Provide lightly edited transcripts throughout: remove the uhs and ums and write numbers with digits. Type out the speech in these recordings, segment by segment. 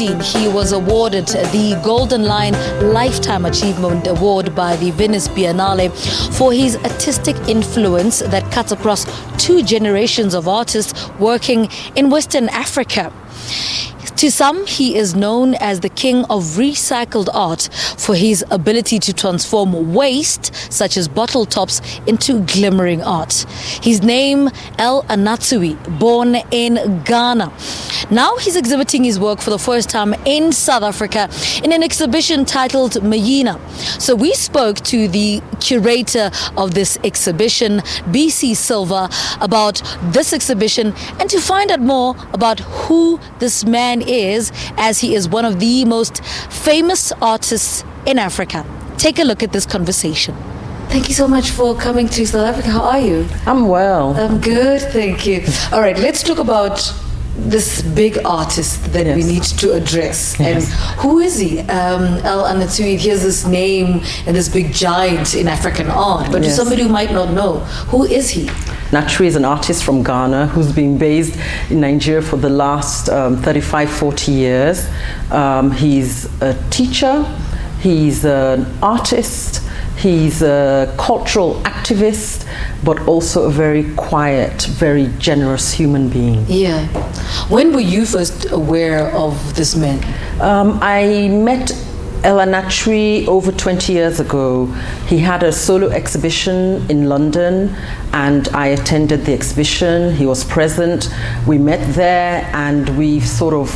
2015, he was awarded the Golden Lion Lifetime Achievement Award by the Venice Biennale for his artistic influence that cuts across 2 generations of artists working in Western Africa. To some, he is known as the king of recycled art for his ability to transform waste, such as bottle tops, into glimmering art. His name, El Anatsui, born in Ghana. Now he's exhibiting his work for the first time in South Africa in an exhibition titled Mayina. So we spoke to the curator of this exhibition, Bisi Silva, about this exhibition and to find out more about who this man is, as he is one of the most famous artists in Africa. Take a look at this conversation. Thank you so much for coming to South Africa. How are you? I'm well. I'm good, thank you. All right, let's talk about this big artist that we need to address. And who is he? El Anatsui, he has this name and this big giant in African art. But to somebody who might not know, who is he? Natri is an artist from Ghana who's been based in Nigeria for the last 35, 40 years. He's a teacher, he's an artist, he's a cultural activist, but also a very quiet, very generous human being. Yeah. When were you first aware of this man? I met El Anatsui over 20 years ago. He had a solo exhibition in London and I attended the exhibition. He was present. We met there and we sort of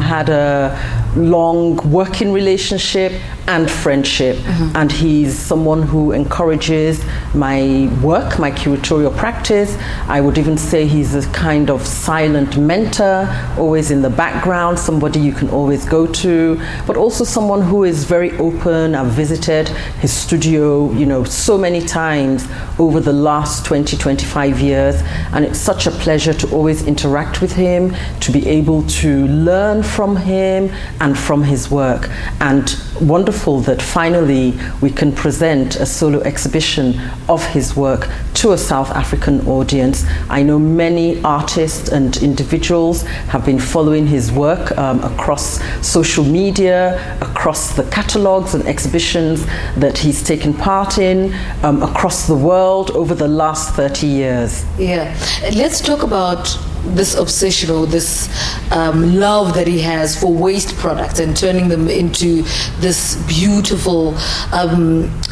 had a long working relationship and friendship. And he's someone who encourages my work, my curatorial practice. I would even say he's a kind of silent mentor, always in the background, somebody you can always go to, but also someone who is very open. I've visited his studio, you know, so many times over the last 20, 25 years, and it's such a pleasure to always interact with him, to be able to learn from him and from his work. And wonderful that finally we can present a solo exhibition of his work to a South African audience. I know many artists and individuals have been following his work across social media, across the catalogs and exhibitions that he's taken part in across the world over the last 30 years. Yeah, let's talk about this obsession or this love that he has for waste products and turning them into this beautiful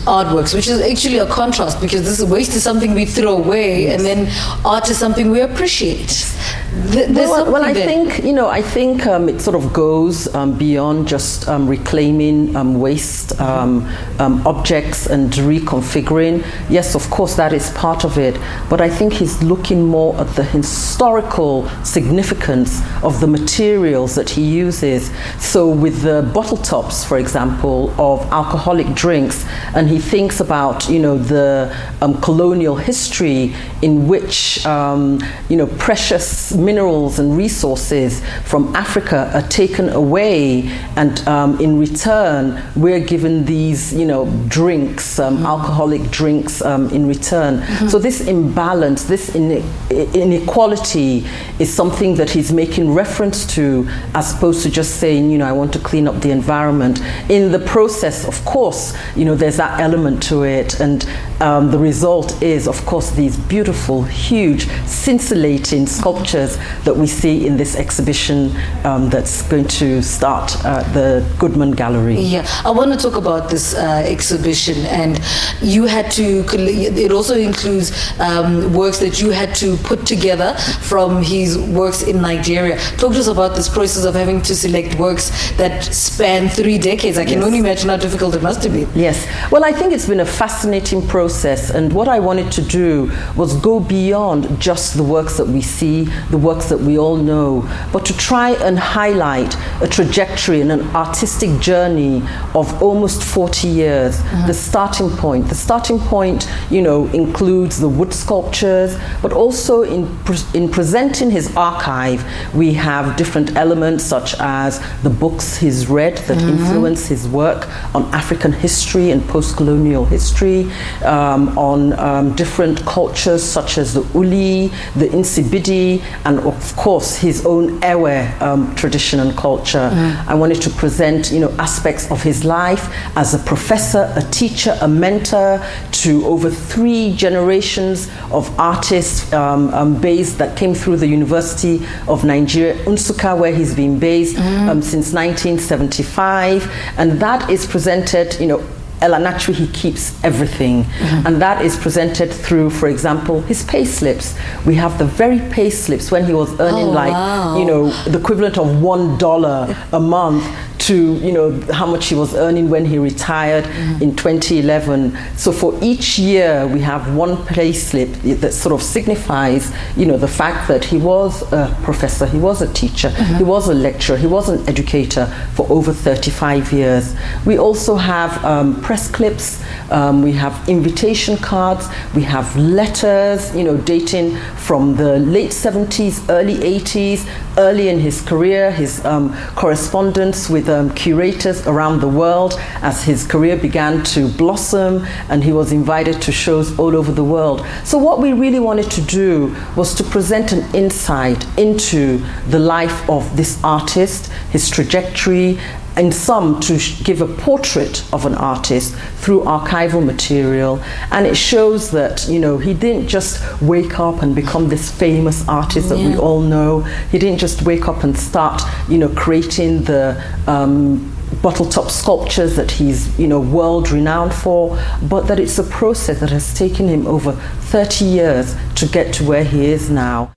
artworks, which is actually a contrast, because this waste is something we throw away and then art is something we appreciate. Well, I think, you know, I think it sort of goes beyond just reclaiming waste objects and reconfiguring. Yes, of course, that is part of it, but I think he's looking more at the historical significance of the materials that he uses. So with the bottle tops, for example, of alcoholic drinks, and he thinks about, you know, the colonial history in which, you know, precious minerals and resources from Africa are taken away, and in return we're given these, you know, drinks, alcoholic drinks in return. So this imbalance, this inequality is something that he's making reference to, as opposed to just saying, you know, I want to clean up the environment. In the process, of course, you know, there's that element to it, and the result is, of course, these beautiful, huge, scintillating sculptures that we see in this exhibition that's going to start at the Goodman Gallery. Yeah, I want to talk about this exhibition, and you had to, it also includes works that you had to put together from his works in Nigeria. Talk to us about this process of having to select works that span 3 decades. I can only imagine how difficult it must have been. Yes, well, I think it's been a fascinating process, and what I wanted to do was go beyond just the works that we see, the works that we all know, but to try and highlight a trajectory and an artistic journey of almost 40 years. The starting point, you know, includes the wood sculptures, but also in presenting his archive, we have different elements such as the books he's read that influence his work on African history and post-colonial history, on different cultures such as the Uli, the Insibidi, and of course his own Ewe tradition and culture. I wanted to present, aspects of his life as a professor, a teacher, a mentor to over 3 generations of artists based that came through the University of Nigeria, Nsukka, where he's been based since 1975, and that is presented, Elanatri, he keeps everything. And that is presented through, for example, his pay slips. We have the very pay slips when he was earning the equivalent of $1 a month to, how much he was earning when he retired in 2011. So for each year, we have one pay slip that sort of signifies, the fact that he was a professor, he was a teacher, he was a lecturer, he was an educator for over 35 years. We also have press clips, we have invitation cards, we have letters, dating from the late 70s, early 80s, early in his career, his correspondence with curators around the world as his career began to blossom, and he was invited to shows all over the world. So what we really wanted to do was to present an insight into the life of this artist, his trajectory, and some to give a portrait of an artist through archival material. And it shows that, he didn't just wake up and become this famous artist that we all know. He didn't just wake up and start, creating the bottle top sculptures that he's, world renowned for, but that it's a process that has taken him over 30 years to get to where he is now.